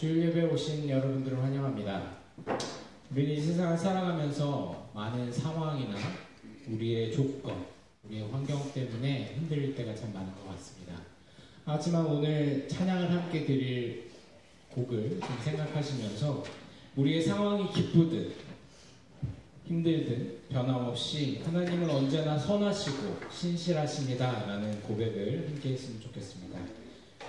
주일 예배에 오신 여러분들을 환영합니다. 우리는 이 세상을 살아가면서 많은 상황이나 우리의 조건, 우리의 환경 때문에 흔들릴 때가 참 많은 것 같습니다. 하지만 오늘 찬양을 함께 드릴 곡을 좀 생각하시면서 우리의 상황이 기쁘든 힘들든 변함없이 하나님은 언제나 선하시고 신실하십니다 라는 고백을 함께 했으면 좋겠습니다.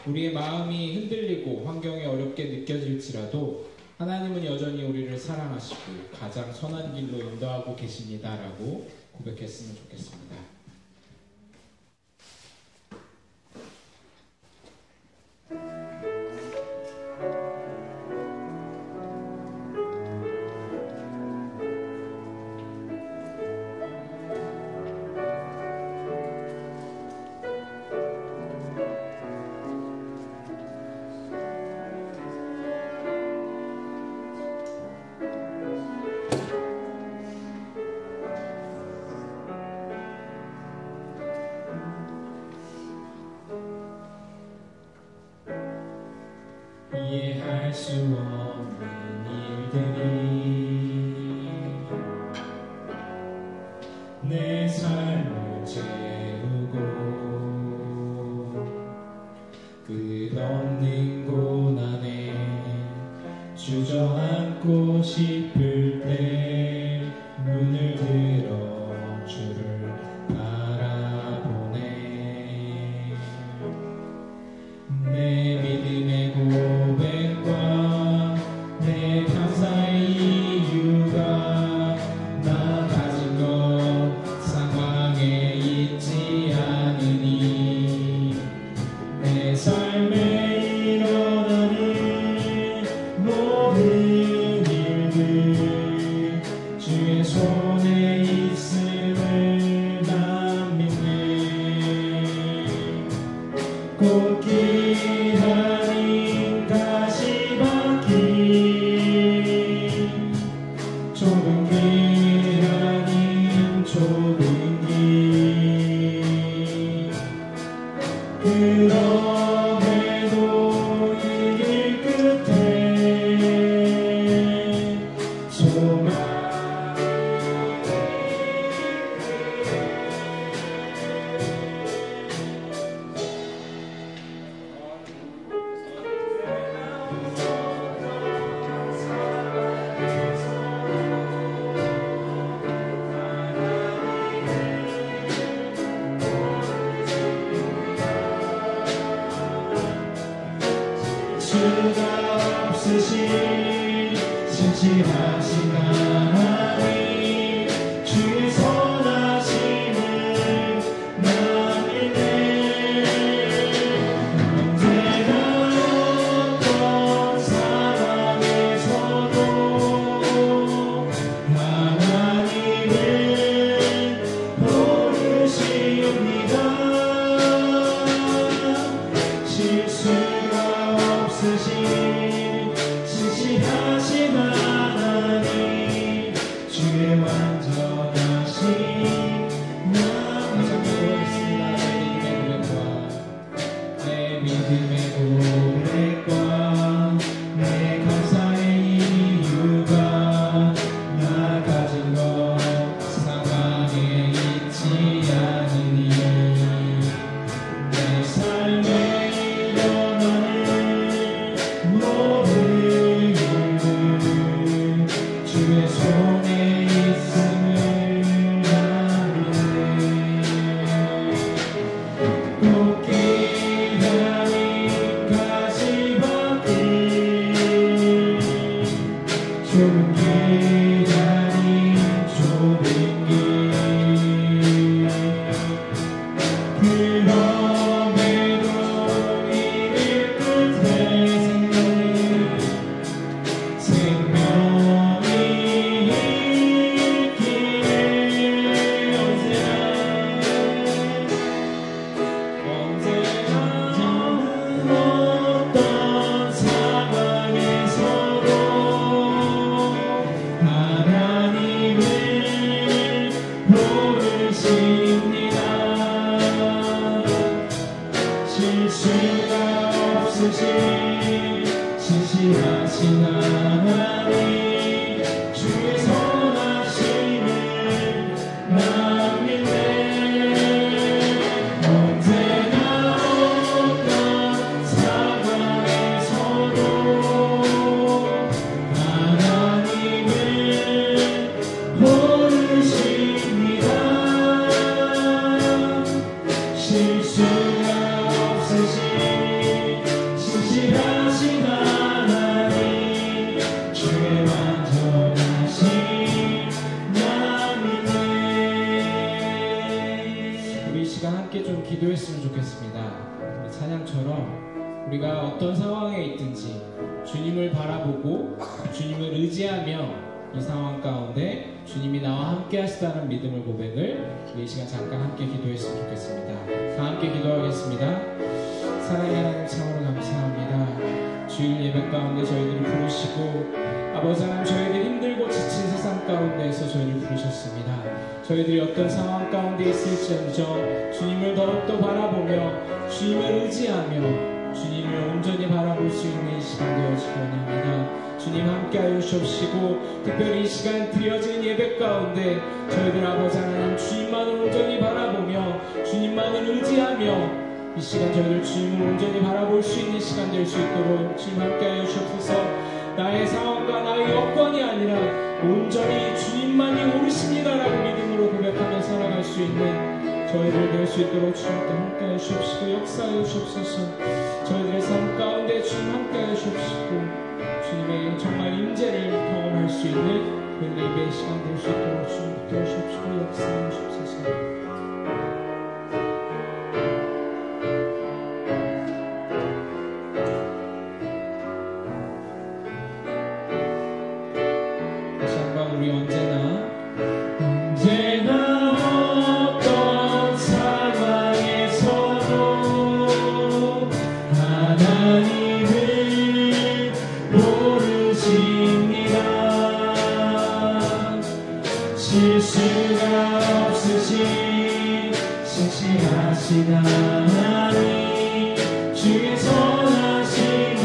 우리의 마음이 흔들리고 환경이 어렵게 느껴질지라도 하나님은 여전히 우리를 사랑하시고 가장 선한 길로 인도하고 계십니다 라고 고백했으면 좋겠습니다. 이해할 수 없는 일들이 내 삶을 채우고 끝없는 고난에 주저앉고 싶을 때 눈을 들어 주를 바라보네. 내 믿음의 고백과 내 감사의 이유가 나 가진 것 상황에 있지 않으니 내 삶에 일어나는 모든 일들 주의 손에 있음을 난 믿네. 꽃길 아닌 가시밭길 좁은 길 아닌 좁은 길 그럼에도 이 길 끝에 소망 수가 없으신 신실하신 하나님 주의 선하심을 난 믿네. 언제나 어떤 상황에서도 하나님은 모르십니다. 실수가 없으신 신실하신 하나님 주의 완전하신 나를 고백했습니다. 내 믿음의 고백과 내 감사의 이유가 나 가진 것 상황에 있지 않으니 내 삶에 모든 일들 주의 손에 있음을 난 믿네. 꽃길 아닌 가시밭길 좁은 길 아닌 좁은 길 그럼에도 이 길 끝에 생명이 있기에 언제나 어떤 상황에서도 하나님을 모르십니다. 실수가 없으신 신실한 시간 함께 좀 기도했으면 좋겠습니다. 찬양처럼 우리가 어떤 상황에 있든지 주님을 바라보고 주님을 의지하며 이 상황 가운데 주님이 나와 함께 하시다는 믿음을 고백을 이 시간 잠깐 함께 기도했으면 좋겠습니다. 다 함께 기도하겠습니다. 사랑의 하나님 참으로 감사합니다. 주일 예배 가운데 저희들을 부르시고 아버지 하나님 저희들이 힘들고 지친 세상 가운데에서 저희를 부르셨습니다. 저희들이 어떤 상황 가운데 있을지언정 주님을 더욱더 바라보며 주님을 의지하며 주님을 온전히 바라볼 수 있는 시간 되어지기 원합니다. 주님 함께하여 주옵시고 특별히 이 시간 드려진 예배 가운데 저희들 아버지 하나님 주님만을 온전히 바라보며 주님만을 의지하며 이 시간 저희들 주님을 온전히 바라볼 수 있는 시간 될 수 있도록 주님 함께하여 주옵소서. 나의 상황과 나의 여건이 아니라 온전히 주님만이 옳으십니다라고 믿음으로 고백하며 살아갈 수 있는 저희들 될 수 있도록 주님께 함께하여 주옵시고 역사하여 주옵소서. 저희들의 삶 가운데 주님 함께하여 주옵시고 주님의 정말 임재를 경험할 수 있는 그 예배의 시간 될 수 있도록 주님 도와주옵시고 역사하여 주옵소서. 우리 언제나 어떤 상황에서도 하나님을 모르십니다. 실수가 없으신 싱싱하신 하나님 주의 선하심을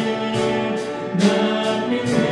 난 믿네.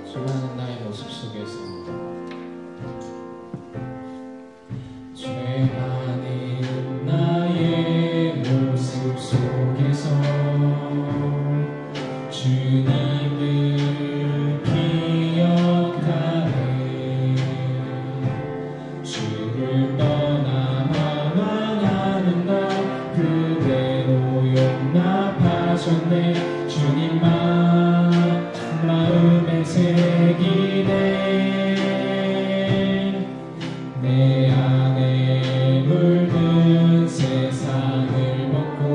수많은 나의 모습 속에서 죄 많은 나의 모습 속에서 주님을 기억하네. 주를 떠나 망하는 나 그대로 용납하셨네. 주님만 마음에 새기네. 내 안에 물든 세상을 벗고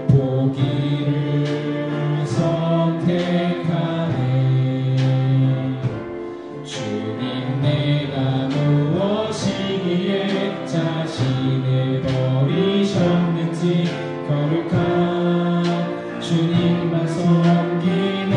보기를 선택하네. 주님 내가 무엇이기에 자신을 버리셨는지 거룩한 주님만 섬기네.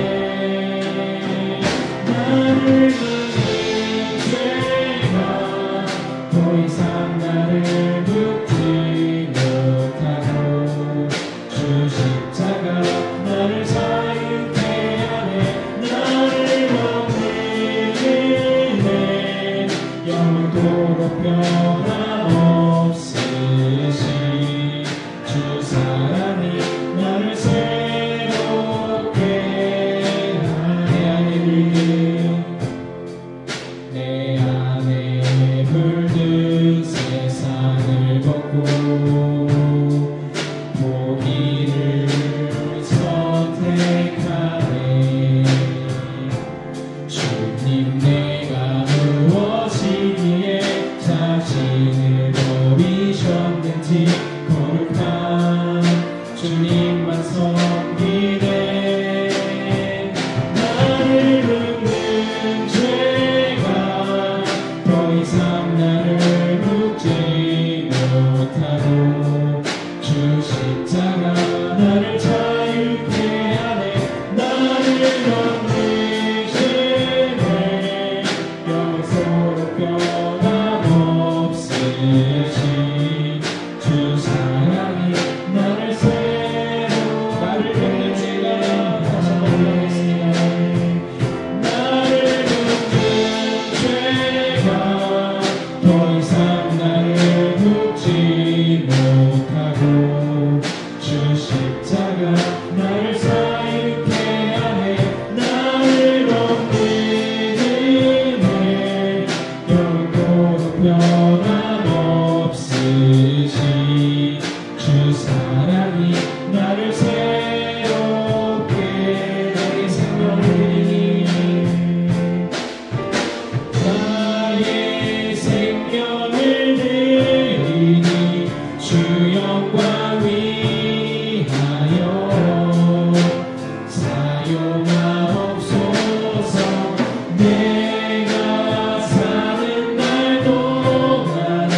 내가 사는 날 동안에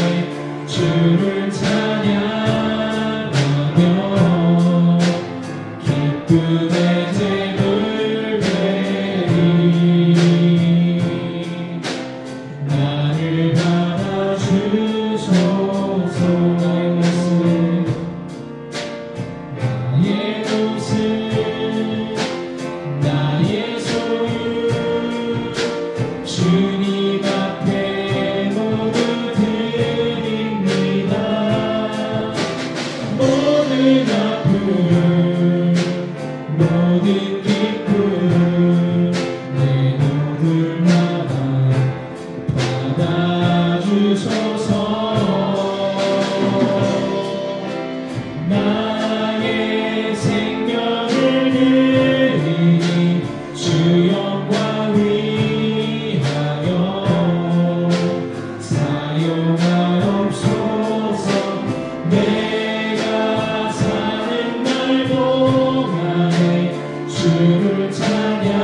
주를 찬양하며 기쁨의 제물 드리리. 나를 받아주소서. 나의 모습 나의 소유 주님 앞에 모두 드립니다. 모든 아픔 모든 기쁨 내 모둘마다 받아주소서. 나의 생명을 드리니 주 영광 위하여 사용하옵소서. 내가 사는 날 동안에 주를 찬양하며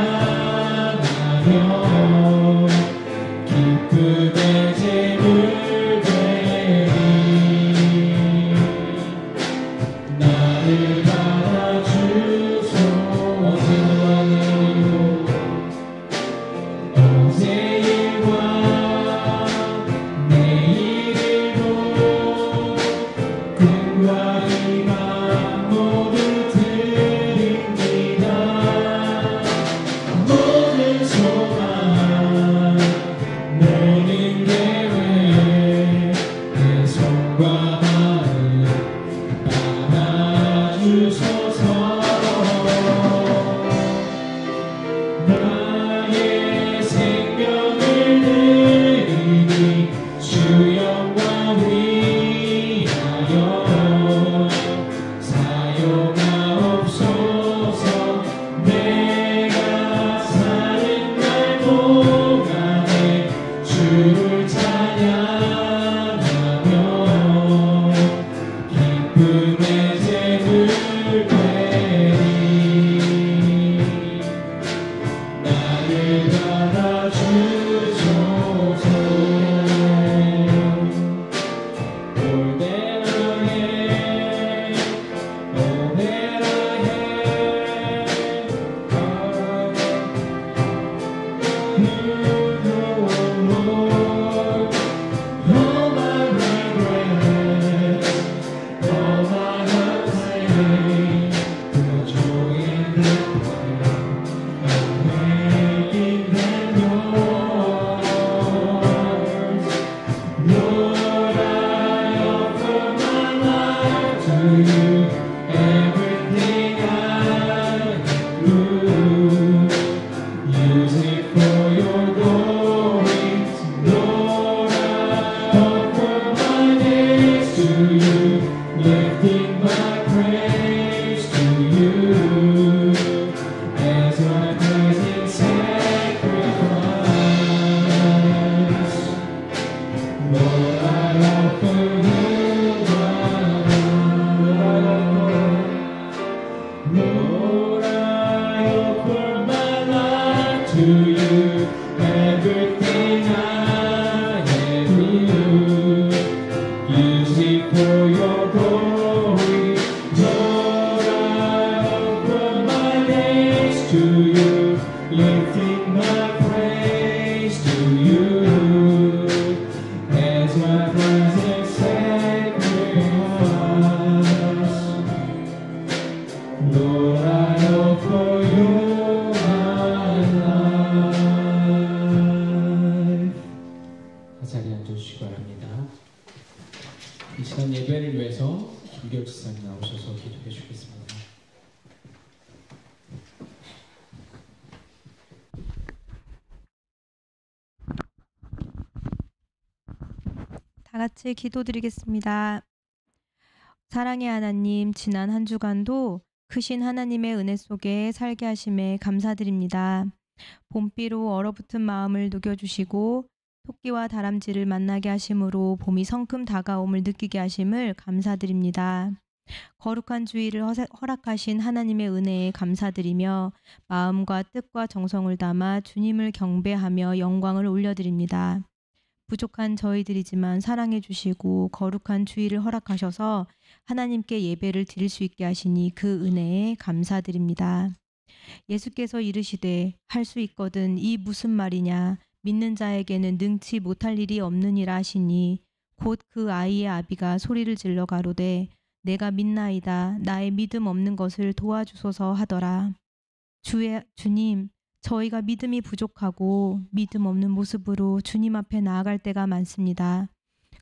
기쁨의 제물 드리니. 나를 받아주소서. 어제 일과 내일도 꿈과 희망 모두 드립니다. 모든 소망 모든 계획 내 손과 발을 받아주소서. 나의 생명을 드리니 주 영광 위하여 사용하옵소서. 내가 사는 날 동안에 주를 찬양하며 기쁨의 제물 드리니. 나를 받아주소서. All that I am, all that I have, you know, Lord, all my regrets, all my pain, the joy and the pain, I'm making them yours. Lord, I offer my life to you, everything I do. Use it for your glory. Lord, I offer my days to you, lifting my praise to you as my present sacrifice. Lord, I offer you my life. Lord, I offer my life to you, everything I have you. Use it for your glory. Lord, I offer my days to you, lifting my praise to you as my present sacrifice. Lord, I offer you my life. 자리에 앉아주시기 바랍니다. 이 시간 예배를 위해서 김기혁 지사님 나오셔서 기도해 주겠습니다. 다 같이 기도드리겠습니다. 사랑의 하나님, 지난 한 주간도 크신 하나님의 은혜 속에 살게 하심에 감사드립니다. 봄비로 얼어붙은 마음을 녹여주시고 토끼와 다람쥐를 만나게 하심으로 봄이 성큼 다가옴을 느끼게 하심을 감사드립니다. 거룩한 주의를 허락하신 하나님의 은혜에 감사드리며 마음과 뜻과 정성을 담아 주님을 경배하며 영광을 올려드립니다. 부족한 저희들이지만 사랑해 주시고 거룩한 주의를 허락하셔서 하나님께 예배를 드릴 수 있게 하시니 그 은혜에 감사드립니다. 예수께서 이르시되 할 수 있거든 이 무슨 말이냐 믿는 자에게는 능치 못할 일이 없느니라 하시니 곧 그 아이의 아비가 소리를 질러 가로되 내가 믿나이다 나의 믿음 없는 것을 도와주소서 하더라. 주님 저희가 믿음이 부족하고 믿음 없는 모습으로 주님 앞에 나아갈 때가 많습니다.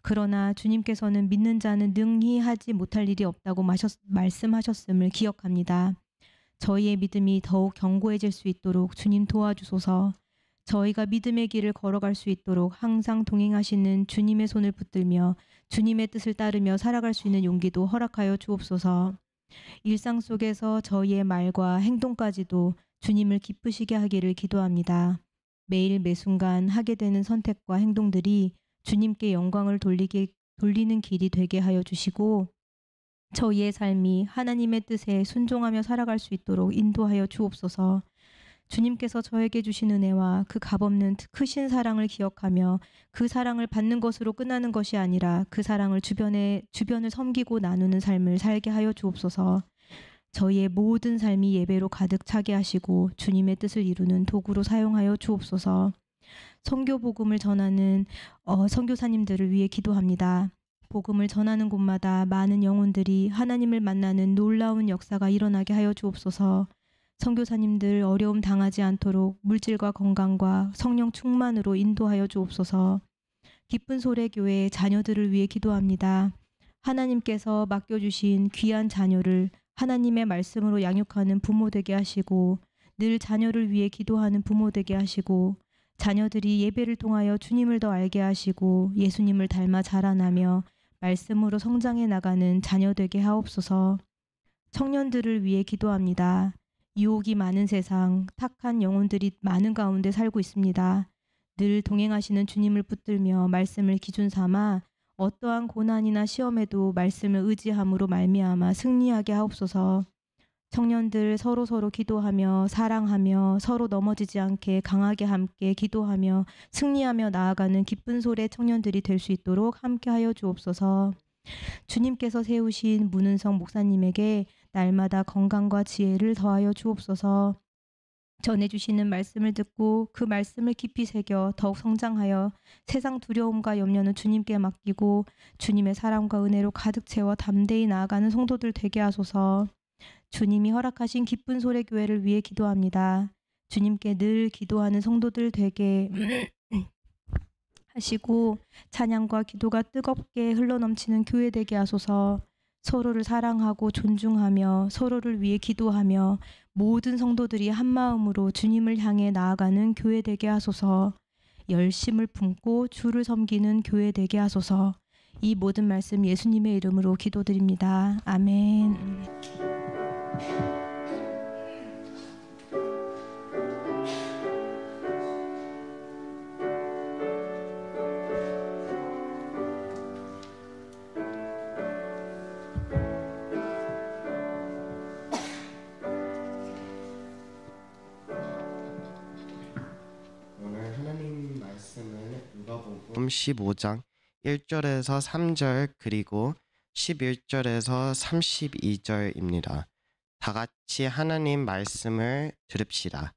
그러나 주님께서는 믿는 자는 능히 하지 못할 일이 없다고 말씀하셨음을 기억합니다. 저희의 믿음이 더욱 견고해질 수 있도록 주님 도와주소서. 저희가 믿음의 길을 걸어갈 수 있도록 항상 동행하시는 주님의 손을 붙들며 주님의 뜻을 따르며 살아갈 수 있는 용기도 허락하여 주옵소서. 일상 속에서 저희의 말과 행동까지도 주님을 기쁘시게 하기를 기도합니다. 매일 매순간 하게 되는 선택과 행동들이 주님께 영광을 돌리는 길이 되게 하여 주시고 저희의 삶이 하나님의 뜻에 순종하며 살아갈 수 있도록 인도하여 주옵소서. 주님께서 저에게 주신 은혜와 그 값없는 크신 사랑을 기억하며 그 사랑을 받는 것으로 끝나는 것이 아니라 그 사랑을 주변을 섬기고 나누는 삶을 살게 하여 주옵소서. 저희의 모든 삶이 예배로 가득 차게 하시고 주님의 뜻을 이루는 도구로 사용하여 주옵소서. 선교 복음을 전하는 선교사님들을 위해 기도합니다. 복음을 전하는 곳마다 많은 영혼들이 하나님을 만나는 놀라운 역사가 일어나게 하여 주옵소서. 선교사님들 어려움 당하지 않도록 물질과 건강과 성령 충만으로 인도하여 주옵소서. 기쁜 소래교회 자녀들을 위해 기도합니다. 하나님께서 맡겨주신 귀한 자녀를 하나님의 말씀으로 양육하는 부모 되게 하시고 늘 자녀를 위해 기도하는 부모 되게 하시고 자녀들이 예배를 통하여 주님을 더 알게 하시고 예수님을 닮아 자라나며 말씀으로 성장해 나가는 자녀 되게 하옵소서. 청년들을 위해 기도합니다. 유혹이 많은 세상, 탁한 영혼들이 많은 가운데 살고 있습니다. 늘 동행하시는 주님을 붙들며 말씀을 기준 삼아 어떠한 고난이나 시험에도 말씀을 의지함으로 말미암아 승리하게 하옵소서. 청년들 서로 기도하며 사랑하며 서로 넘어지지 않게 강하게 함께 기도하며 승리하며 나아가는 기쁜 소래 청년들이 될 수 있도록 함께하여 주옵소서. 주님께서 세우신 문은성 목사님에게 날마다 건강과 지혜를 더하여 주옵소서. 전해주시는 말씀을 듣고 그 말씀을 깊이 새겨 더욱 성장하여 세상 두려움과 염려는 주님께 맡기고 주님의 사랑과 은혜로 가득 채워 담대히 나아가는 성도들 되게 하소서. 주님이 허락하신 기쁜 소래 교회를 위해 기도합니다. 주님께 늘 기도하는 성도들 되게 하시고 찬양과 기도가 뜨겁게 흘러넘치는 교회 되게 하소서. 서로를 사랑하고 존중하며 서로를 위해 기도하며 모든 성도들이 한 마음으로 주님을 향해 나아가는 교회 되게 하소서. 열심을 품고 주를 섬기는 교회 되게 하소서. 이 모든 말씀 예수님의 이름으로 기도드립니다. 아멘. 오늘 하나님 말씀은 누가복음 15장 1절에서 3절 그리고 11절에서 32절입니다. 다 같이 하나님 말씀을 들읍시다.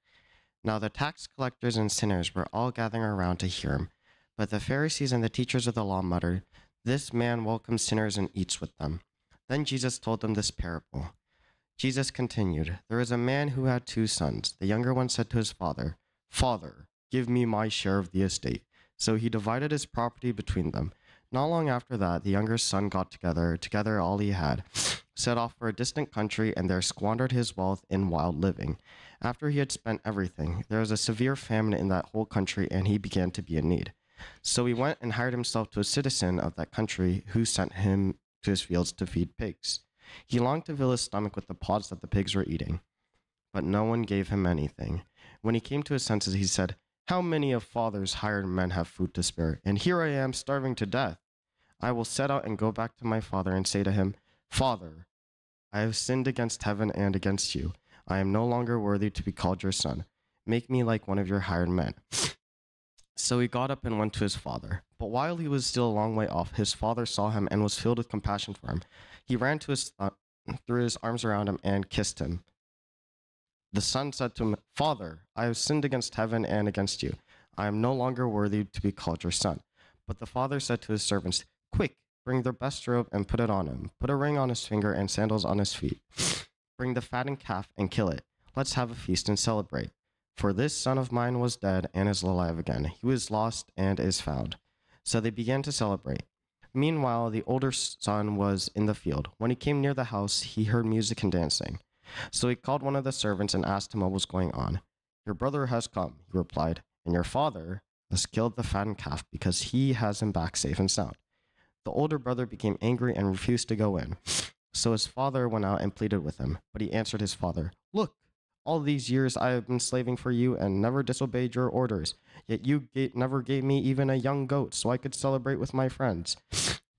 Now the tax collectors and sinners were all gathering around to hear him. But the Pharisees and the teachers of the law muttered, "This man welcomes sinners and eats with them." Then Jesus told them this parable. Jesus continued, "There is a man who had 2 sons. The younger one said to his father, 'Father, give me my share of the estate.' So he divided his property between them. Not long after that, the younger son got together all he had, set off for a distant country, and there squandered his wealth in wild living. After he had spent everything, there was a severe famine in that whole country, and he began to be in need. So he went and hired himself to a citizen of that country, who sent him to his fields to feed pigs. He longed to fill his stomach with the pods that the pigs were eating, but no one gave him anything. When he came to his senses, he said, 'How many of father's hired men have food to spare, and here I am starving to death? I will set out and go back to my father and say to him, Father, I have sinned against heaven and against you. I am no longer worthy to be called your son. Make me like one of your hired men." So he got up and went to his father. But while he was still a long way off, his father saw him and was filled with compassion for him. He ran to threw his arms around him and kissed him. The son said to him, "Father, I have sinned against heaven and against you. I am no longer worthy to be called your son." But the father said to his servants, "Quick, bring the best robe and put it on him. Put a ring on his finger and sandals on his feet. Bring the fattened calf and kill it. Let's have a feast and celebrate. For this son of mine was dead and is alive again. He was lost and is found." So they began to celebrate. Meanwhile, the older son was in the field. When he came near the house, he heard music and dancing. So he called one of the servants and asked him what was going on. "Your brother has come," he replied, "and your father has killed the fattened calf because he has him back safe and sound." The older brother became angry and refused to go in. So his father went out and pleaded with him. But he answered his father, "Look, all these years I have been slaving for you and never disobeyed your orders. Yet you never gave me even a young goat so I could celebrate with my friends.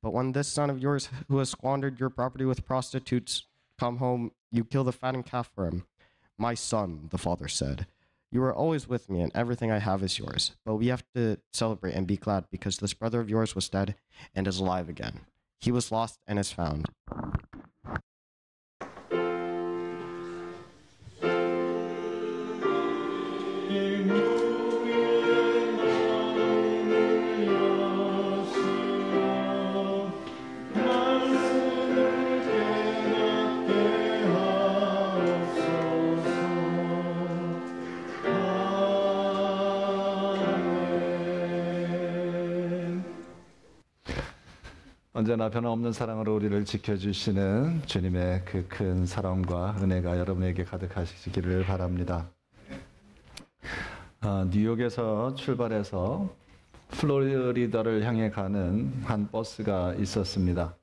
But when this son of yours who has squandered your property with prostitutes come home, you kill the fattened calf for him." "My son," the father said, "you are always with me and everything I have is yours. But we have to celebrate and be glad because this brother of yours was dead and is alive again. He was lost and is found." 언제나 변함없는 사랑으로 우리를 지켜주시는 주님의 그 큰 사랑과 은혜가 여러분에게 가득하시기를 바랍니다. 뉴욕에서 출발해서 플로리다를 향해 가는 한 버스가 있었습니다.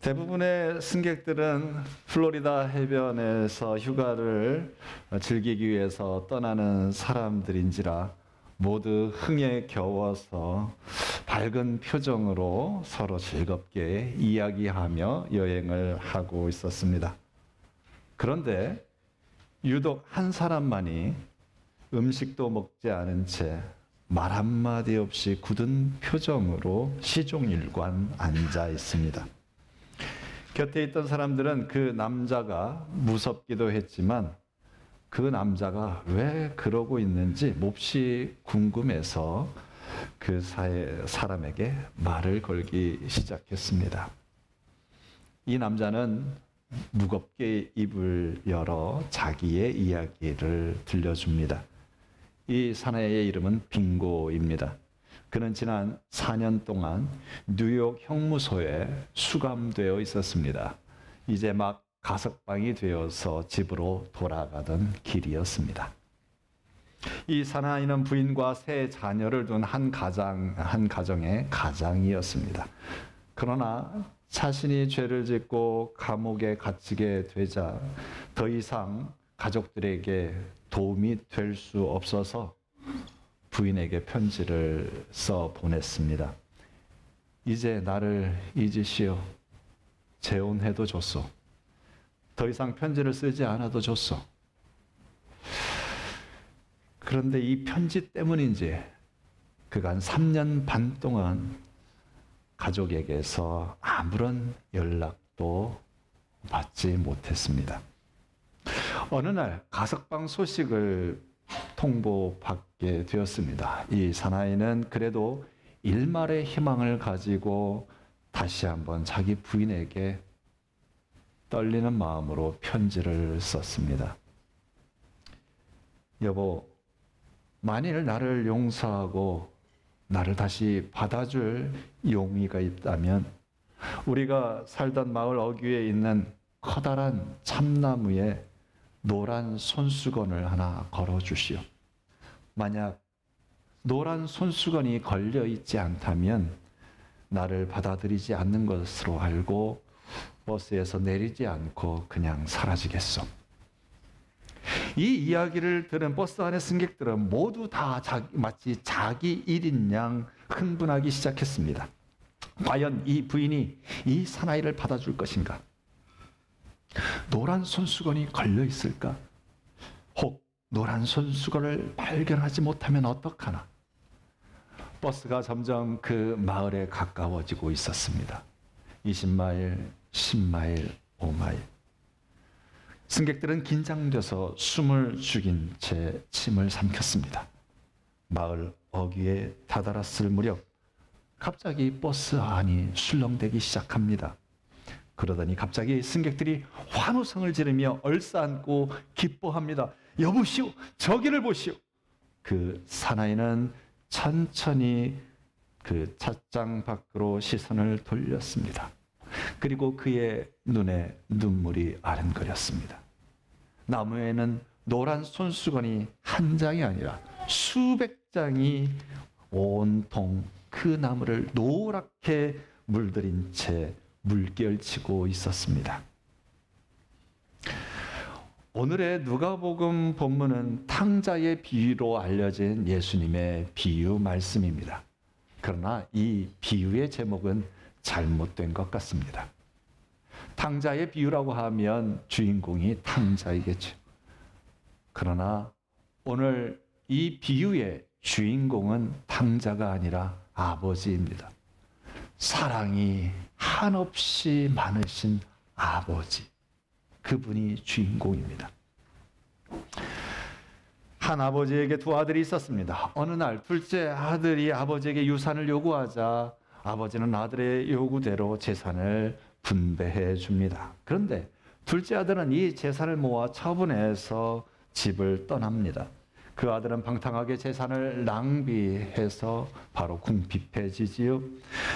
대부분의 승객들은 플로리다 해변에서 휴가를 즐기기 위해서 떠나는 사람들인지라 모두 흥에 겨워서 밝은 표정으로 서로 즐겁게 이야기하며 여행을 하고 있었습니다. 그런데 유독 한 사람만이 음식도 먹지 않은 채 말 한마디 없이 굳은 표정으로 시종일관 앉아 있습니다. 곁에 있던 사람들은 그 남자가 무섭기도 했지만 그 남자가 왜 그러고 있는지 몹시 궁금해서 그 사람에게 말을 걸기 시작했습니다. 이 남자는 무겁게 입을 열어 자기의 이야기를 들려줍니다. 이 사나이의 이름은 빙고입니다. 그는 지난 4년 동안 뉴욕 형무소에 수감되어 있었습니다. 이제 막 가석방이 되어서 집으로 돌아가던 길이었습니다. 이 사나이는 부인과 세 자녀를 둔 한 가정의 가장이었습니다. 그러나 자신이 죄를 짓고 감옥에 갇히게 되자 더 이상 가족들에게 도움이 될 수 없어서 부인에게 편지를 써 보냈습니다. "이제 나를 잊으시오. 재혼해도 줬소. 더 이상 편지를 쓰지 않아도 줬소." 그런데 이 편지 때문인지 그간 3년 반 동안 가족에게서 아무런 연락도 받지 못했습니다. 어느 날 가석방 소식을 통보받게 되었습니다. 이 사나이는 그래도 일말의 희망을 가지고 다시 한번 자기 부인에게 떨리는 마음으로 편지를 썼습니다. "여보, 만일 나를 용서하고 나를 다시 받아줄 용의가 있다면 우리가 살던 마을 어귀에 있는 커다란 참나무에 노란 손수건을 하나 걸어주시오. 만약 노란 손수건이 걸려있지 않다면 나를 받아들이지 않는 것으로 알고 버스에서 내리지 않고 그냥 사라지겠소." 이 이야기를 들은 버스 안의 승객들은 모두 다 마치 자기 일인 양 흥분하기 시작했습니다. 과연 이 부인이 이 사나이를 받아줄 것인가? 노란 손수건이 걸려 있을까? 혹 노란 손수건을 발견하지 못하면 어떡하나? 버스가 점점 그 마을에 가까워지고 있었습니다. 20마일, 10마일, 5마일. 승객들은 긴장돼서 숨을 죽인 채 침을 삼켰습니다. 마을 어귀에 다다랐을 무렵 갑자기 버스 안이 술렁대기 시작합니다. 그러더니 갑자기 승객들이 환호성을 지르며 얼싸안고 기뻐합니다. 여보시오, 저기를 보시오. 그 사나이는 천천히 그 찻장 밖으로 시선을 돌렸습니다. 그리고 그의 눈에 눈물이 아른거렸습니다. 나무에는 노란 손수건이 한 장이 아니라 수백 장이 온통 그 나무를 노랗게 물들인 채 물결치고 있었습니다. 오늘의 누가복음 본문은 탕자의 비유로 알려진 예수님의 비유 말씀입니다. 그러나 이 비유의 제목은 잘못된 것 같습니다. 탕자의 비유라고 하면 주인공이 탕자이겠죠. 그러나 오늘 이 비유의 주인공은 탕자가 아니라 아버지입니다. 사랑이 한없이 많으신 아버지, 그분이 주인공입니다. 한 아버지에게 두 아들이 있었습니다. 어느 날 둘째 아들이 아버지에게 유산을 요구하자 아버지는 아들의 요구대로 재산을 분배해 줍니다. 그런데 둘째 아들은 이 재산을 모아 처분해서 집을 떠납니다. 그 아들은 방탕하게 재산을 낭비해서 바로 궁핍해지지요.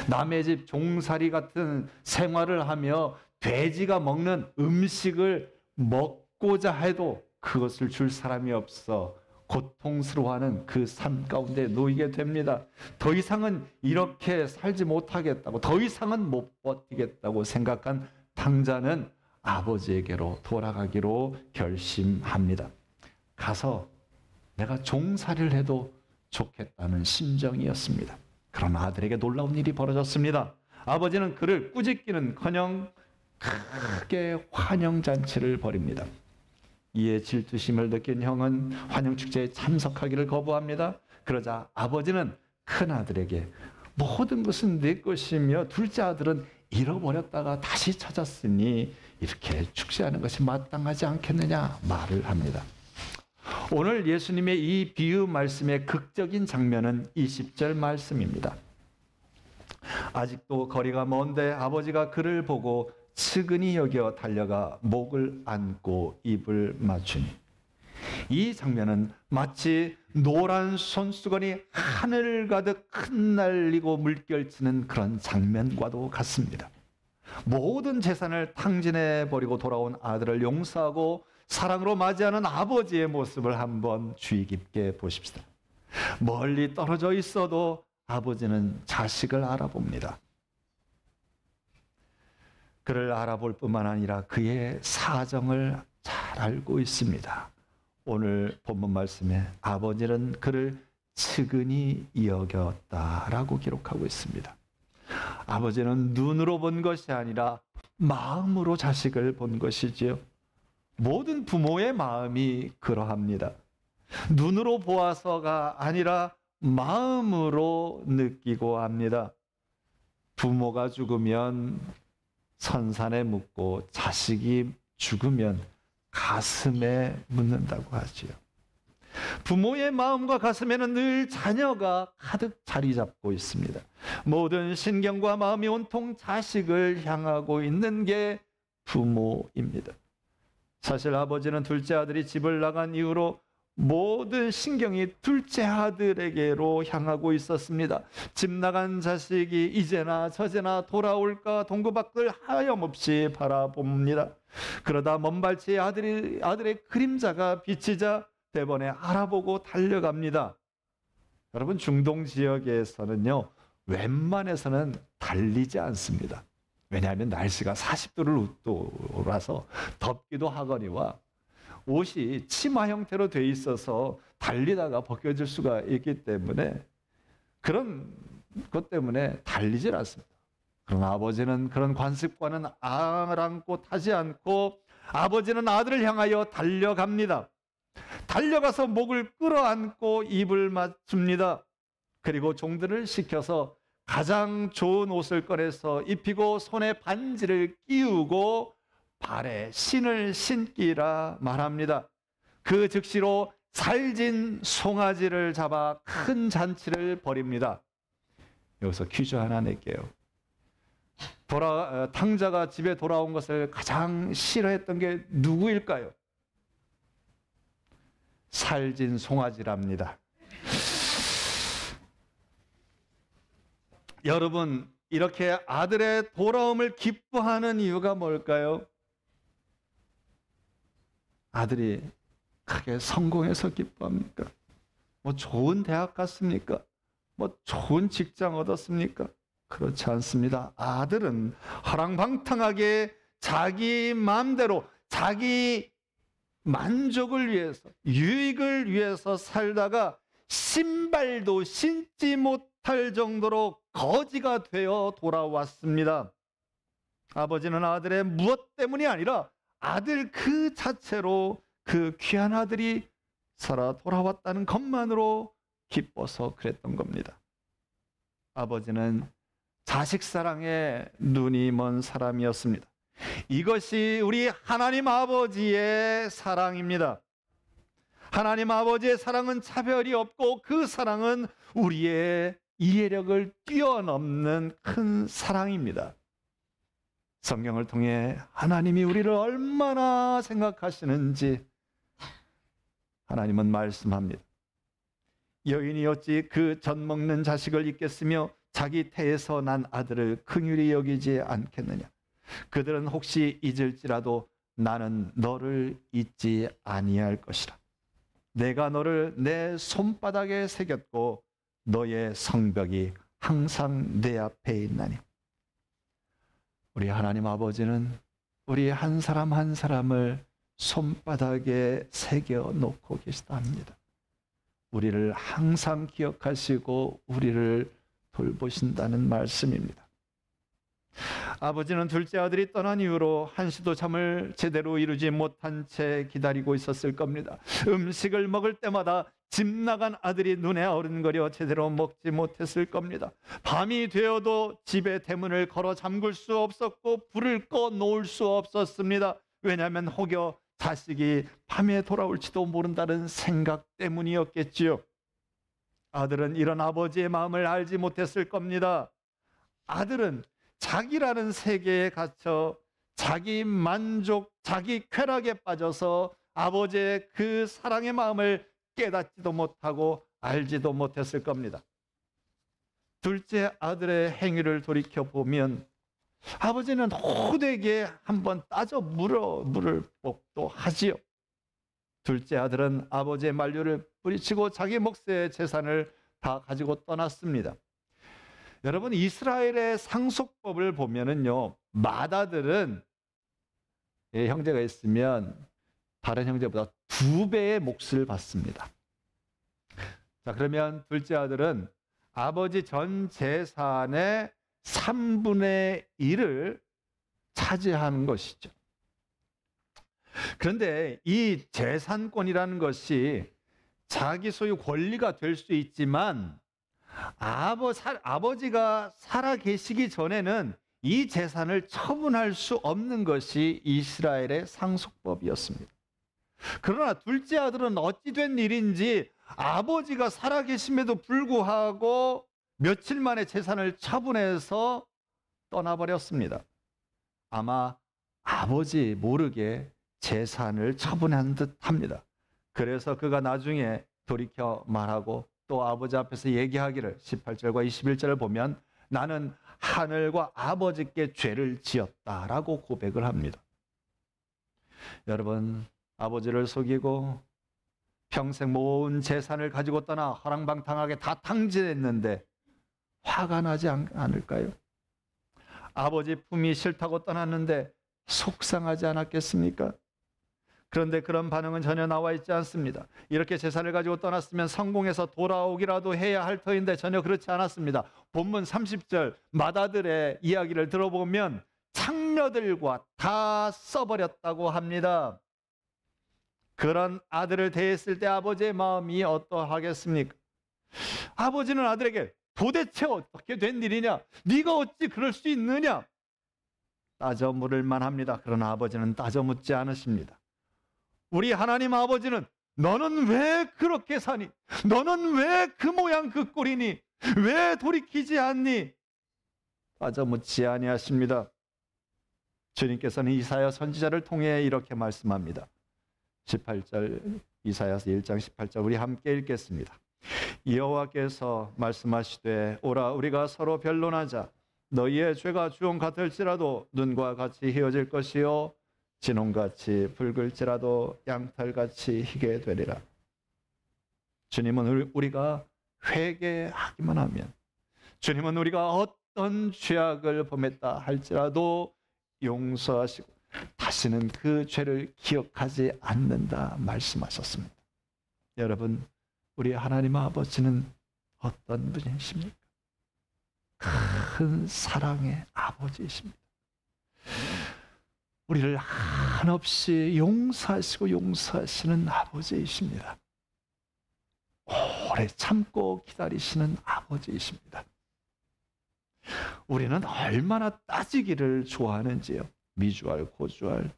남의 집 종살이 같은 생활을 하며 돼지가 먹는 음식을 먹고자 해도 그것을 줄 사람이 없어 고통스러워하는 그 삶 가운데 놓이게 됩니다. 더 이상은 이렇게 살지 못하겠다고, 더 이상은 못 버티겠다고 생각한 탕자는 아버지에게로 돌아가기로 결심합니다. 가서 내가 종살이를 해도 좋겠다는 심정이었습니다. 그러나 아들에게 놀라운 일이 벌어졌습니다. 아버지는 그를 꾸짖기는커녕 크게 환영잔치를 벌입니다. 이에 질투심을 느낀 형은 환영축제에 참석하기를 거부합니다. 그러자 아버지는 큰아들에게 모든 것은 내 것이며 둘째 아들은 잃어버렸다가 다시 찾았으니 이렇게 축제하는 것이 마땅하지 않겠느냐 말을 합니다. 오늘 예수님의 이 비유 말씀의 극적인 장면은 20절 말씀입니다. 아직도 거리가 먼데 아버지가 그를 보고 측은히 여겨 달려가 목을 안고 입을 맞추니, 이 장면은 마치 노란 손수건이 하늘 가득 흩날리고 물결치는 그런 장면과도 같습니다. 모든 재산을 탕진해 버리고 돌아온 아들을 용서하고 사랑으로 맞이하는 아버지의 모습을 한번 주의 깊게 보십시다. 멀리 떨어져 있어도 아버지는 자식을 알아봅니다. 그를 알아볼 뿐만 아니라 그의 사정을 잘 알고 있습니다. 오늘 본문 말씀에 아버지는 그를 측은히 여겼다라고 기록하고 있습니다. 아버지는 눈으로 본 것이 아니라 마음으로 자식을 본 것이지요. 모든 부모의 마음이 그러합니다. 눈으로 보아서가 아니라 마음으로 느끼고 합니다. 부모가 죽으면 선산에 묻고 자식이 죽으면 가슴에 묻는다고 하지요. 부모의 마음과 가슴에는 늘 자녀가 가득 자리 잡고 있습니다. 모든 신경과 마음이 온통 자식을 향하고 있는 게 부모입니다. 사실 아버지는 둘째 아들이 집을 나간 이후로 모든 신경이 둘째 아들에게로 향하고 있었습니다. 집 나간 자식이 이제나 저제나 돌아올까 동구박을 하염없이 바라봅니다. 그러다 먼발치에 아들의 그림자가 비치자 대번에 알아보고 달려갑니다. 여러분, 중동 지역에서는요, 웬만해서는 달리지 않습니다. 왜냐하면 날씨가 40도를 웃돌아서 덥기도 하거니와 옷이 치마 형태로 돼 있어서 달리다가 벗겨질 수가 있기 때문에 그런 것 때문에 달리질 않습니다. 그러나 아버지는 그런 관습과는 아랑곳하지 않고 아버지는 아들을 향하여 달려갑니다. 달려가서 목을 끌어안고 입을 맞춥니다. 그리고 종들을 시켜서 가장 좋은 옷을 꺼내서 입히고 손에 반지를 끼우고 발에 신을 신기라 말합니다. 그 즉시로 살진 송아지를 잡아 큰 잔치를 벌입니다. 여기서 퀴즈 하나 낼게요. 탕자가 집에 돌아온 것을 가장 싫어했던 게 누구일까요? 살진 송아지랍니다. 여러분, 이렇게 아들의 돌아옴을 기뻐하는 이유가 뭘까요? 아들이 크게 성공해서 기뻐합니까? 뭐 좋은 대학 갔습니까? 뭐 좋은 직장 얻었습니까? 그렇지 않습니다. 아들은 허랑방탕하게 자기 마음대로 자기 만족을 위해서, 유익을 위해서 살다가 신발도 신지 못할 정도로 거지가 되어 돌아왔습니다. 아버지는 아들의 무엇 때문이 아니라 아들 그 자체로 그 귀한 아들이 살아 돌아왔다는 것만으로 기뻐서 그랬던 겁니다. 아버지는 자식 사랑에 눈이 먼 사람이었습니다. 이것이 우리 하나님 아버지의 사랑입니다. 하나님 아버지의 사랑은 차별이 없고 그 사랑은 우리의 이해력을 뛰어넘는 큰 사랑입니다. 성경을 통해 하나님이 우리를 얼마나 생각하시는지 하나님은 말씀합니다. 여인이 어찌 그 젖 먹는 자식을 잊겠으며 자기 태에서 난 아들을 긍휼히 여기지 않겠느냐. 그들은 혹시 잊을지라도 나는 너를 잊지 아니할 것이라. 내가 너를 내 손바닥에 새겼고 너의 성벽이 항상 내 앞에 있나니. 우리 하나님 아버지는 우리 한 사람 한 사람을 손바닥에 새겨 놓고 계시다 합니다. 우리를 항상 기억하시고 우리를 돌보신다는 말씀입니다. 아버지는 둘째 아들이 떠난 이후로 한시도 잠을 제대로 이루지 못한 채 기다리고 있었을 겁니다. 음식을 먹을 때마다 집 나간 아들이 눈에 어른거려 제대로 먹지 못했을 겁니다. 밤이 되어도 집에 대문을 걸어 잠글 수 없었고 불을 꺼 놓을 수 없었습니다. 왜냐하면 혹여 자식이 밤에 돌아올지도 모른다는 생각 때문이었겠지요. 아들은 이런 아버지의 마음을 알지 못했을 겁니다. 아들은 자기라는 세계에 갇혀 자기 만족, 자기 쾌락에 빠져서 아버지의 그 사랑의 마음을 깨닫지도 못하고 알지도 못했을 겁니다. 둘째 아들의 행위를 돌이켜보면 아버지는 호되게 한번 따져 물을 법도 하지요. 둘째 아들은 아버지의 만류를 뿌리치고 자기 몫의 재산을 다 가지고 떠났습니다. 여러분, 이스라엘의 상속법을 보면은요, 맏아들은 형제가 있으면 다른 형제보다 2배의 몫을 받습니다. 자, 그러면 둘째 아들은 아버지 전 재산의 3분의 1을 차지하는 것이죠. 그런데 이 재산권이라는 것이 자기 소유 권리가 될 수 있지만 아버지가 살아 계시기 전에는 이 재산을 처분할 수 없는 것이 이스라엘의 상속법이었습니다. 그러나 둘째 아들은 어찌 된 일인지 아버지가 살아 계심에도 불구하고 며칠 만에 재산을 처분해서 떠나버렸습니다. 아마 아버지 모르게 재산을 처분한 듯 합니다. 그래서 그가 나중에 돌이켜 말하고 또 아버지 앞에서 얘기하기를 18절과 21절을 보면 나는 하늘과 아버지께 죄를 지었다라고 고백을 합니다. 여러분, 아버지를 속이고 평생 모은 재산을 가지고 떠나 허랑방탕하게 다 탕진했는데 화가 나지 않을까요? 아버지 품이 싫다고 떠났는데 속상하지 않았겠습니까? 그런데 그런 반응은 전혀 나와 있지 않습니다. 이렇게 재산을 가지고 떠났으면 성공해서 돌아오기라도 해야 할 터인데 전혀 그렇지 않았습니다. 본문 30절 맏아들의 이야기를 들어보면 장녀들과 다 써버렸다고 합니다. 그런 아들을 대했을 때 아버지의 마음이 어떠하겠습니까? 아버지는 아들에게 도대체 어떻게 된 일이냐? 네가 어찌 그럴 수 있느냐? 따져 물을 만합니다. 그러나 아버지는 따져 묻지 않으십니다. 우리 하나님 아버지는 너는 왜 그렇게 사니? 너는 왜 그 모양 그 꼴이니? 왜 돌이키지 않니? 따져 묻지 아니하십니다. 주님께서는 이사야 선지자를 통해 이렇게 말씀합니다. 18절, 이사야서 1장 18절 우리 함께 읽겠습니다. 여호와께서 말씀하시되 오라 우리가 서로 변론하자. 너희의 죄가 주홍 같을지라도 눈과 같이 희어질 것이요 진홍같이 붉을지라도 양털같이 희게 되리라. 주님은 우리가 회개하기만 하면, 주님은 우리가 어떤 죄악을 범했다 할지라도 용서하시고 다시는 그 죄를 기억하지 않는다 말씀하셨습니다. 여러분, 우리 하나님 아버지는 어떤 분이십니까? 큰 사랑의 아버지이십니다. 우리를 한없이 용서하시고 용서하시는 아버지이십니다. 오래 참고 기다리시는 아버지이십니다. 우리는 얼마나 따지기를 좋아하는지요. 미주알, 고주알,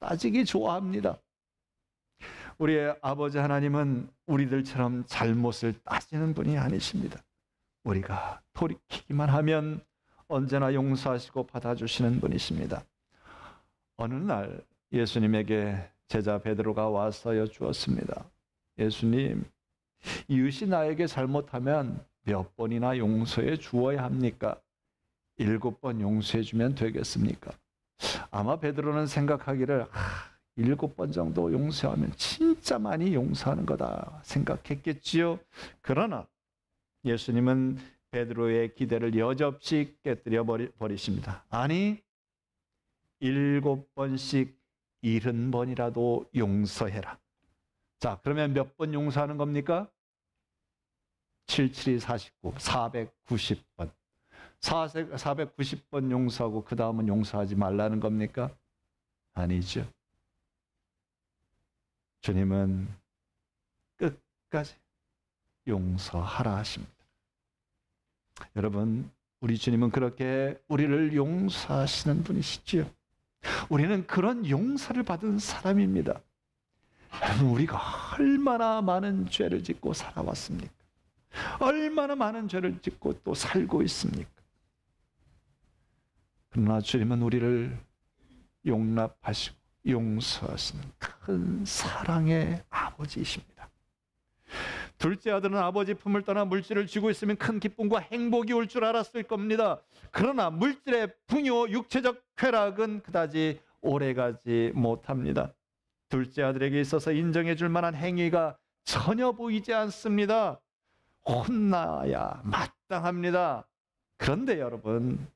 따지기 좋아합니다. 우리의 아버지 하나님은 우리들처럼 잘못을 따지는 분이 아니십니다. 우리가 돌이키기만 하면 언제나 용서하시고 받아주시는 분이십니다. 어느 날 예수님에게 제자 베드로가 와서 여쭈었습니다. 예수님, 이웃이 나에게 잘못하면 몇 번이나 용서해 주어야 합니까? 7번 용서해 주면 되겠습니까? 아마 베드로는 생각하기를 7번 정도 용서하면 진짜 많이 용서하는 거다 생각했겠지요. 그러나 예수님은 베드로의 기대를 여지없이 깨뜨려 버리십니다. 아니, 7번씩 70번이라도 용서해라. 자, 그러면 몇 번 용서하는 겁니까? 77이 49, 490번. 490번 용서하고 그 다음은 용서하지 말라는 겁니까? 아니죠. 주님은 끝까지 용서하라 하십니다. 여러분, 우리 주님은 그렇게 우리를 용서하시는 분이시지요. 우리는 그런 용서를 받은 사람입니다. 여러분, 우리가 얼마나 많은 죄를 짓고 살아왔습니까? 얼마나 많은 죄를 짓고 또 살고 있습니까? 그러나 주님은 우리를 용납하시고 용서하시는 큰 사랑의 아버지이십니다. 둘째 아들은 아버지 품을 떠나 물질을 쥐고 있으면 큰 기쁨과 행복이 올 줄 알았을 겁니다. 그러나 물질의 풍요, 육체적 쾌락은 그다지 오래가지 못합니다. 둘째 아들에게 있어서 인정해 줄 만한 행위가 전혀 보이지 않습니다. 혼나야 마땅합니다. 그런데 여러분,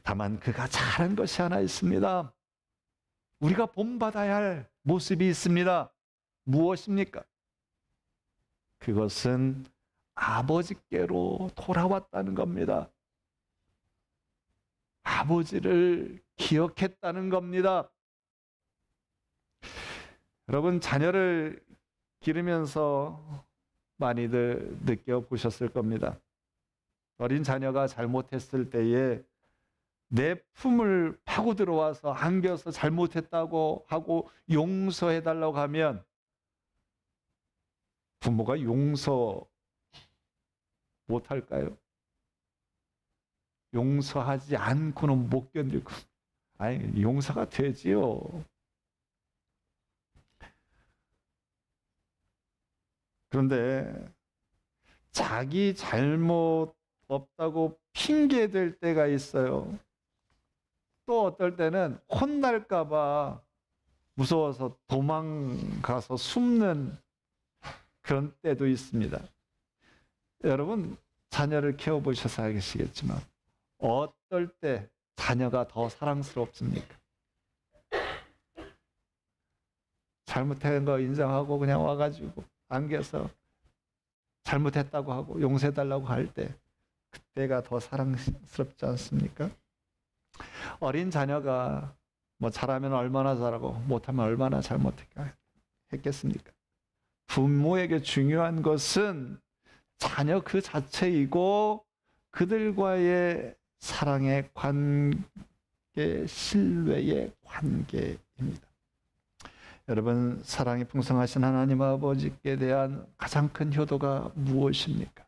다만 그가 잘한 것이 하나 있습니다. 우리가 본받아야 할 모습이 있습니다. 무엇입니까? 그것은 아버지께로 돌아왔다는 겁니다. 아버지를 기억했다는 겁니다. 여러분, 자녀를 기르면서 많이들 느껴보셨을 겁니다. 어린 자녀가 잘못했을 때에 내 품을 파고 들어와서 안겨서 잘못했다고 하고 용서해달라고 하면 부모가 용서 못할까요? 용서하지 않고는 못 견디고, 아니, 용서가 되지요. 그런데 자기 잘못 없다고 핑계댈 때가 있어요. 또 어떨 때는 혼날까 봐 무서워서 도망가서 숨는 그런 때도 있습니다. 여러분, 자녀를 키워보셔서 알겠지만 어떨 때 자녀가 더 사랑스럽습니까? 잘못한 거 인정하고 그냥 와가지고 안겨서 잘못했다고 하고 용서해달라고 할 때, 그때가 더 사랑스럽지 않습니까? 어린 자녀가 뭐 잘하면 얼마나 잘하고 못하면 얼마나 잘못했겠습니까? 부모에게 중요한 것은 자녀 그 자체이고 그들과의 사랑의 관계, 신뢰의 관계입니다. 여러분, 사랑이 풍성하신 하나님 아버지께 대한 가장 큰 효도가 무엇입니까?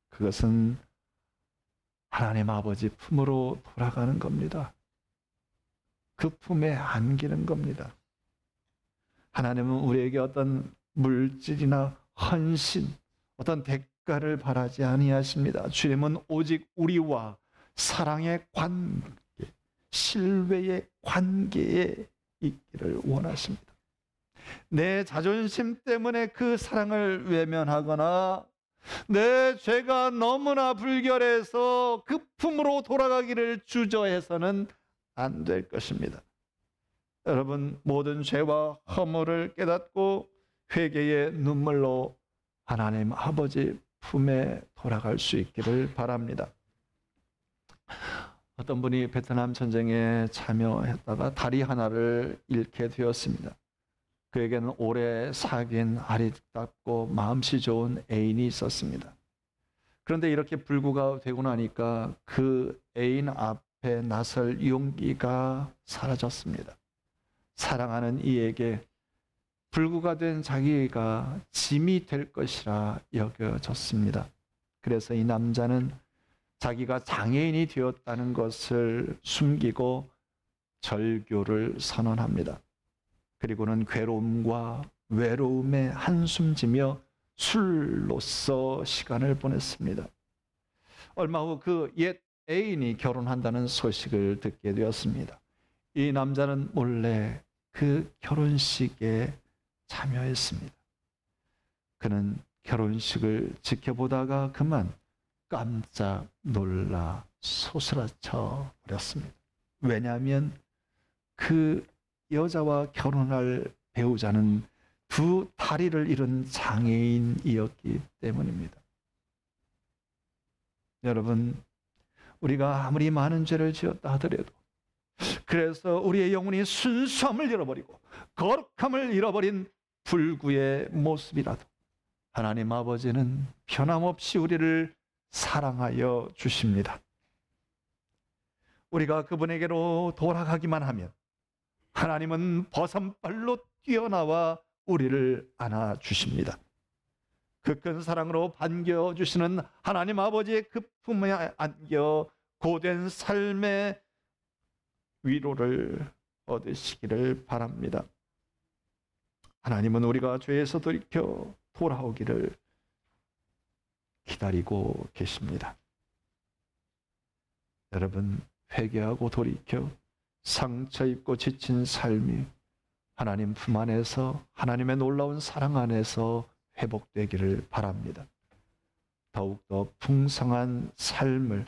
그것은 하나님 아버지 품으로 돌아가는 겁니다. 그 품에 안기는 겁니다. 하나님은 우리에게 어떤 물질이나 헌신, 어떤 대가를 바라지 아니하십니다. 주님은 오직 우리와 사랑의 관계, 신뢰의 관계에 있기를 원하십니다. 내 자존심 때문에 그 사랑을 외면하거나 내 죄가 너무나 불결해서 그 품으로 돌아가기를 주저해서는 안 될 것입니다. 여러분, 모든 죄와 허물을 깨닫고 회개의 눈물로 하나님 아버지 품에 돌아갈 수 있기를 바랍니다. 어떤 분이 베트남 전쟁에 참여했다가 다리 하나를 잃게 되었습니다. 그에게는 오래 사귄 아리답고 마음씨 좋은 애인이 있었습니다. 그런데 이렇게 불구가 되고 나니까 그 애인 앞에 나설 용기가 사라졌습니다. 사랑하는 이에게 불구가 된 자기가 짐이 될 것이라 여겨졌습니다. 그래서 이 남자는 자기가 장애인이 되었다는 것을 숨기고 절교를 선언합니다. 그리고는 괴로움과 외로움에 한숨지며 술로써 시간을 보냈습니다. 얼마 후 그 옛 애인이 결혼한다는 소식을 듣게 되었습니다. 이 남자는 몰래 그 결혼식에 참여했습니다. 그는 결혼식을 지켜보다가 그만 깜짝 놀라 소스라쳐 버렸습니다. 왜냐하면 그 여자와 결혼할 배우자는 두 다리를 잃은 장애인이었기 때문입니다. 여러분, 우리가 아무리 많은 죄를 지었다 하더라도, 그래서 우리의 영혼이 순수함을 잃어버리고 거룩함을 잃어버린 불구의 모습이라도 하나님 아버지는 변함없이 우리를 사랑하여 주십니다. 우리가 그분에게로 돌아가기만 하면 하나님은 버선발로 뛰어나와 우리를 안아주십니다. 그 큰 사랑으로 반겨주시는 하나님 아버지의 그 품에 안겨 고된 삶의 위로를 얻으시기를 바랍니다. 하나님은 우리가 죄에서 돌이켜 돌아오기를 기다리고 계십니다. 여러분, 회개하고 돌이켜 상처 입고 지친 삶이 하나님 품 안에서, 하나님의 놀라운 사랑 안에서 회복되기를 바랍니다. 더욱더 풍성한 삶을,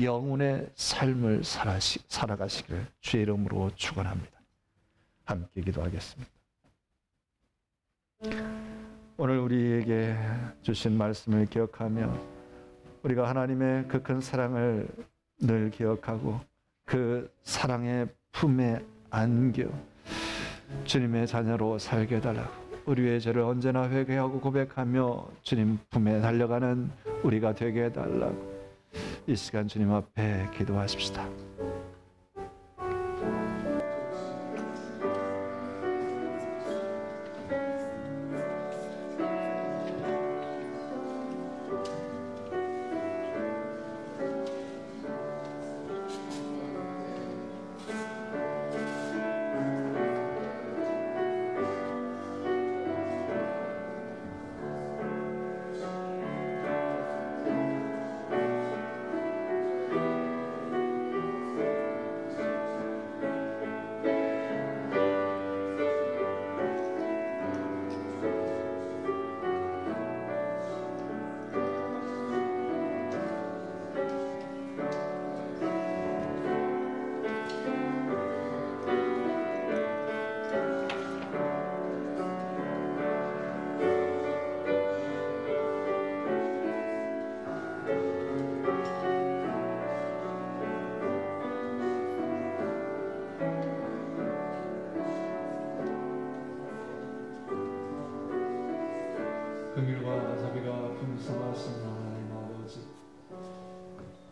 영혼의 삶을 살아가시기를 주의 이름으로 축원합니다. 함께 기도하겠습니다. 오늘 우리에게 주신 말씀을 기억하며 우리가 하나님의 그 큰 사랑을 늘 기억하고 그 사랑의 품에 안겨 주님의 자녀로 살게 해달라고, 우리의 죄를 언제나 회개하고 고백하며 주님 품에 달려가는 우리가 되게 해달라고 이 시간 주님 앞에 기도하십시다.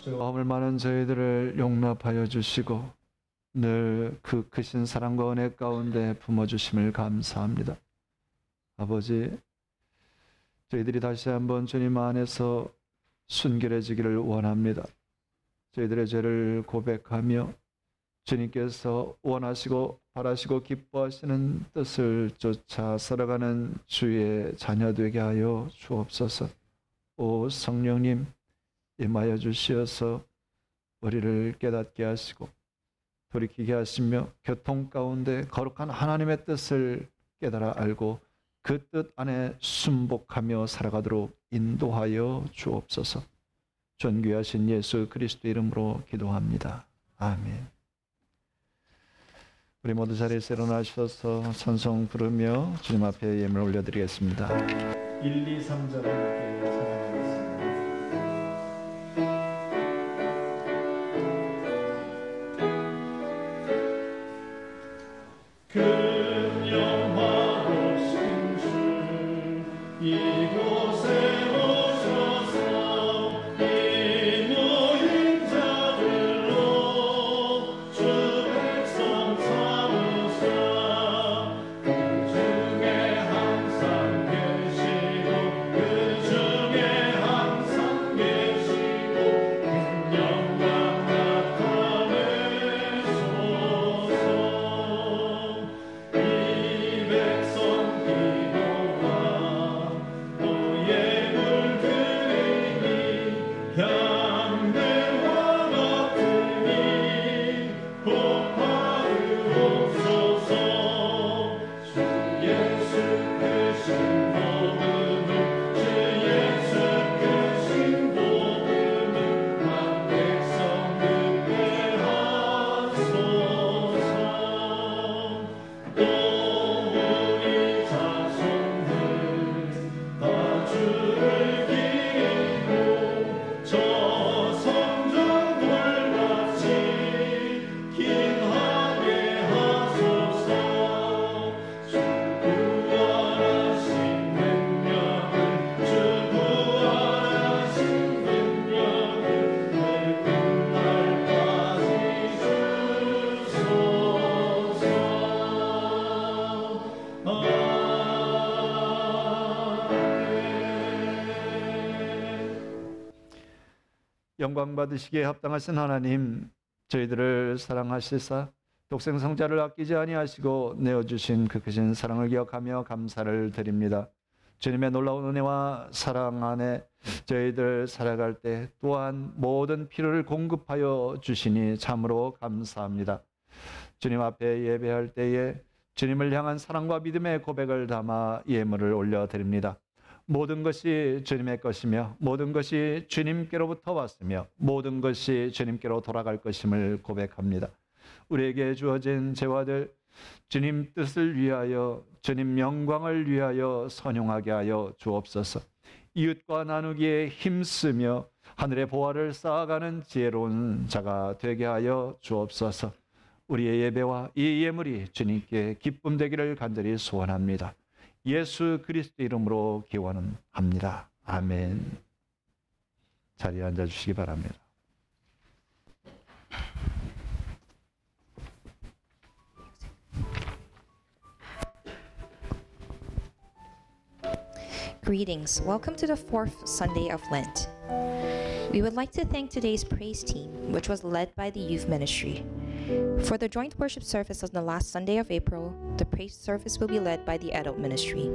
마음을 많은 저희들을 용납하여 주시고 늘 그 크신 사랑과 은혜 가운데 품어주심을 감사합니다. 아버지, 저희들이 다시 한번 주님 안에서 순결해지기를 원합니다. 저희들의 죄를 고백하며 주님께서 원하시고 바라시고 기뻐하시는 뜻을 쫓아 살아가는 주의 자녀 되게 하여 주옵소서. 오 성령님, 임하여 주시어서 우리를 깨닫게 하시고 돌이키게 하시며 교통 가운데 거룩한 하나님의 뜻을 깨달아 알고 그 뜻 안에 순복하며 살아가도록 인도하여 주옵소서. 존귀하신 예수 그리스도 이름으로 기도합니다. 아멘. 우리 모두 자리에서 일어나셔서 찬송 부르며 주님 앞에 예물을 올려드리겠습니다. 1, 2, 3절을 함께 찬양하겠습니다. 영광 받으시기에 합당하신 하나님, 저희들을 사랑하시사 독생성자를 아끼지 아니하시고 내어주신 그 크신 사랑을 기억하며 감사를 드립니다. 주님의 놀라운 은혜와 사랑 안에 저희들 살아갈 때 또한 모든 필요를 공급하여 주시니 참으로 감사합니다. 주님 앞에 예배할 때에 주님을 향한 사랑과 믿음의 고백을 담아 예물을 올려드립니다. 모든 것이 주님의 것이며 모든 것이 주님께로부터 왔으며 모든 것이 주님께로 돌아갈 것임을 고백합니다. 우리에게 주어진 재화들 주님 뜻을 위하여 주님 영광을 위하여 선용하게 하여 주옵소서. 이웃과 나누기에 힘쓰며 하늘의 보화를 쌓아가는 지혜로운 자가 되게 하여 주옵소서. 우리의 예배와 이 예물이 주님께 기쁨 되기를 간절히 소원합니다. 예수 그리스도 이름으로 기원합니다. 아멘. 자리에 앉아주시기 바랍니다. Greetings. Welcome to the fourth Sunday of Lent. We would like to thank today's praise team, which was led by the youth ministry. For the joint worship service on the last Sunday of April, the praise service will be led by the adult ministry.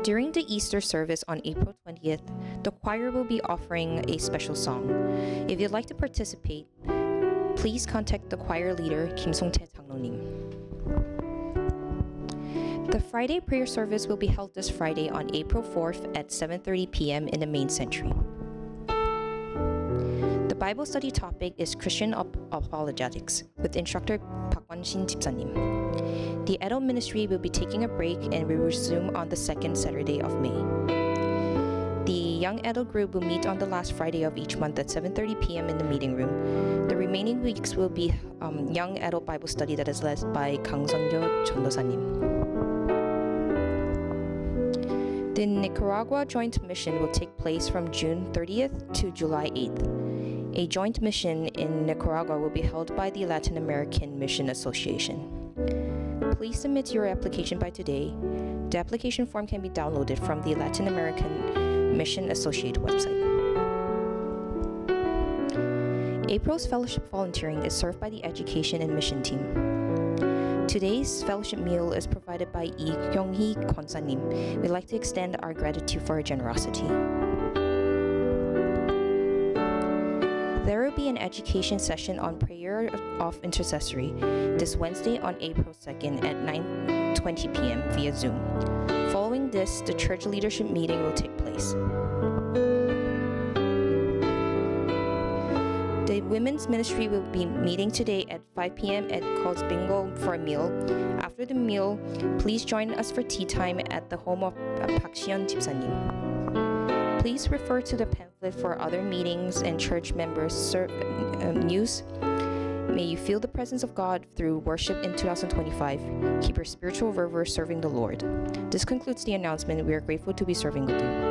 During the Easter service on April 20th, the choir will be offering a special song. If you'd like to participate, please contact the choir leader, Kim Song-tae 장로님. The Friday prayer service will be held this Friday on April 4th at 7:30 p.m. in the main sanctuary. The Bible study topic is Christian apologetics with instructor Park Won-shin 집사님. The adult ministry will be taking a break and will resume on the second Saturday of May. The young adult group will meet on the last Friday of each month at 7:30 p.m. in the meeting room. The remaining weeks will be young adult Bible study that is led by 강선교 전도사님. The Nicaragua Joint Mission will take place from June 30th to July 8th. A joint mission in Nicaragua will be held by the Latin American Mission Association. Please submit your application by today. The application form can be downloaded from the Latin American Mission Associate website. April's fellowship volunteering is served by the Education and Mission team. Today's fellowship meal is provided by Lee Kyung-hee Konsanim. We'd like to extend our gratitude for her generosity. There will be an education session on prayer of intercessory this Wednesday on April 2nd at 9:20 p.m. via Zoom. Following this, the church leadership meeting will take place. The women's ministry will be meeting today at 5 p.m. at Cos Bingo for a meal. After the meal, please join us for tea time at the home of Park Siyeon 집사님. Please refer to the pamphlet for other meetings and church members' news. May you feel the presence of God through worship in 2025. Keep your spiritual fervor serving the Lord. This concludes the announcement. We are grateful to be serving with you.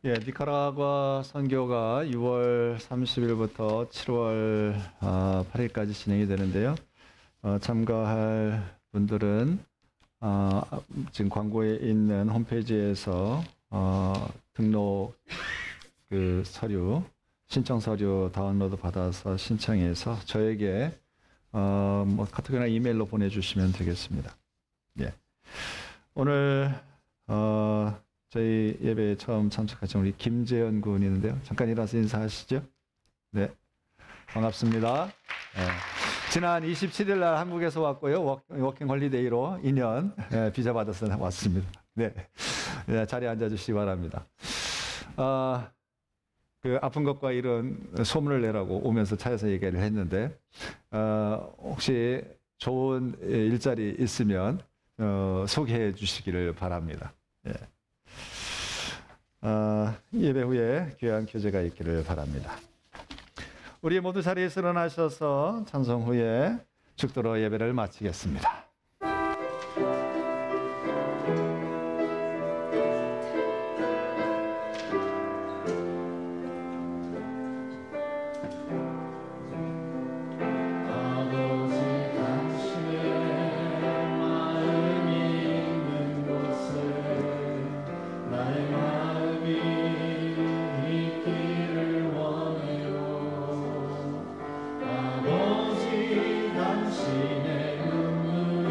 예, 니카라과 선교가 6월 30일부터 7월 8일까지 진행이 되는데요. 참가할 분들은 지금 광고에 있는 홈페이지에서 등록 서류, 신청 서류 다운로드 받아서 신청해서 저에게 카톡이나 이메일로 보내주시면 되겠습니다. 예. 오늘 저희 예배에 처음 참석하신 우리 김재현 군이 있는데요. 잠깐 일어나서 인사하시죠. 네, 반갑습니다. 네. 지난 27일 날 한국에서 왔고요. 워킹 홀리데이로 2년 비자 받아서 왔습니다. 네, 네, 자리에 앉아주시기 바랍니다. 아픈 것과 이런 소문을 내라고 오면서 차에서 얘기를 했는데 혹시 좋은 일자리 있으면 소개해 주시기를 바랍니다. 예. 예배 후에 귀한 교제가 있기를 바랍니다. 우리 모두 자리에서 일어나셔서 찬송 후에 죽도록 예배를 마치겠습니다. 당신의 눈물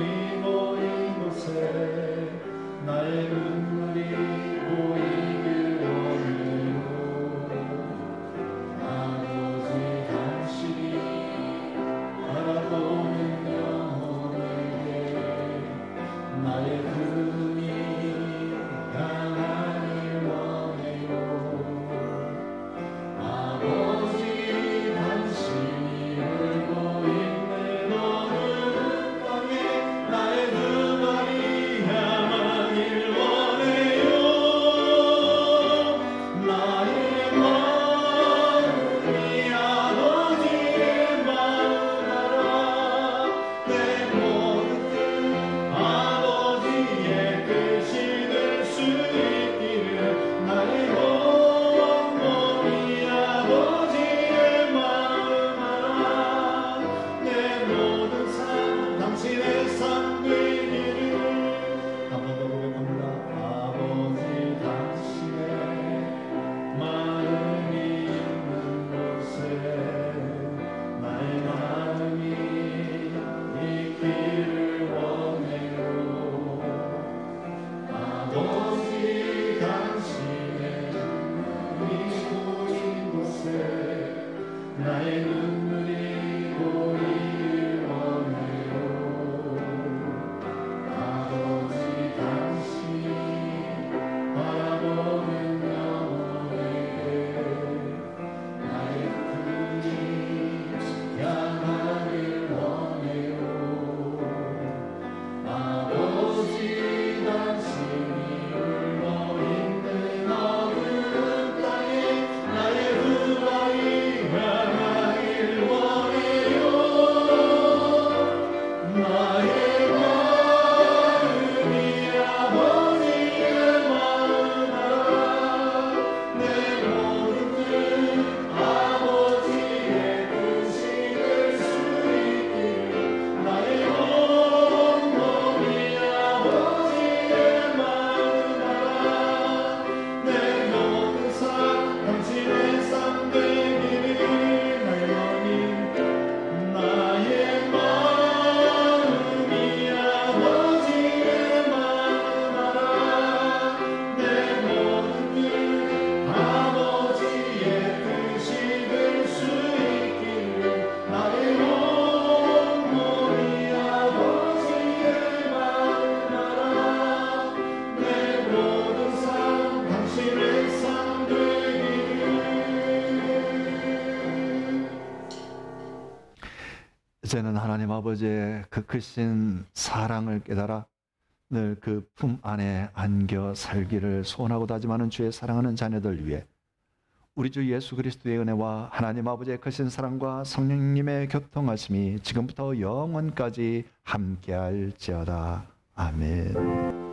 이제는 하나님 아버지의 그 크신 사랑을 깨달아 늘 그 품 안에 안겨 살기를 소원하고 다짐하는 주의 사랑하는 자녀들 위해 우리 주 예수 그리스도의 은혜와 하나님 아버지의 크신 사랑과 성령님의 교통하심이 지금부터 영원까지 함께할지어다. 아멘.